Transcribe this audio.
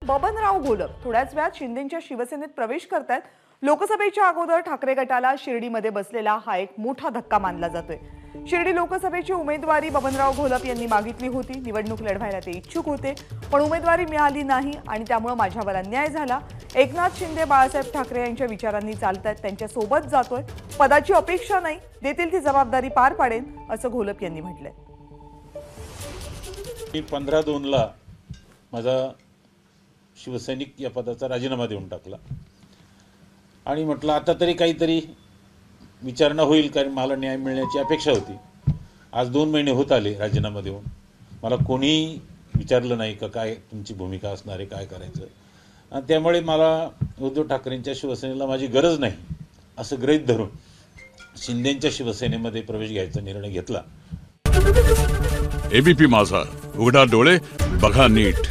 बबनराव घोलप थोड्याच वेळात शिंदेच्या शिवसेनेत प्रवेश करतायत। लोकसभेच्या अगोदर ठाकरे गटाला शिर्डीमध्ये बसलेला हा एक मोठा धक्का मानला जातोय। शिर्डी लोकसभेची उमेदवारी बबनराव घोलप यांनी मागितली होती। निवडणूक लढवायला ते इच्छुक होते, पण उमेदवारी मिळाली नाही आणि त्यामुळे माझ्यावर अन्याय झाला। एकनाथ शिंदे बाळासाहेब ठाकरे यांच्या विचारांनी चालतात, त्यांच्या सोबत जातोय। पदाची अपेक्षा नाही, देतील ती जबाबदारी पार पाडेन, असं घोलप यांनी म्हटलंय। 15/2 माझा शिवसैनिक या पदाचा राजीनामा देऊन टाकला आणि म्हटलं आता तरी काहीतरी विचारणा होईल, कारण मला न्याय मिळण्याची अपेक्षा होती। आज 2 महिने होत आले राजीनामा देऊन, मला कोणी विचारलं नाही का काय तुमची भूमिका असणार आहे, काय करायचं, आणि त्यामुळे मला उद्धव ठाकरेंच्या शिवसेनेला माझी गरज नाही असं गृहीत धरून शिंदेच्या शिवसेनेमध्ये प्रवेश घ्यायचा निर्णय घेतला। एबीपी माझा, उघडा डोळे बघा नीट।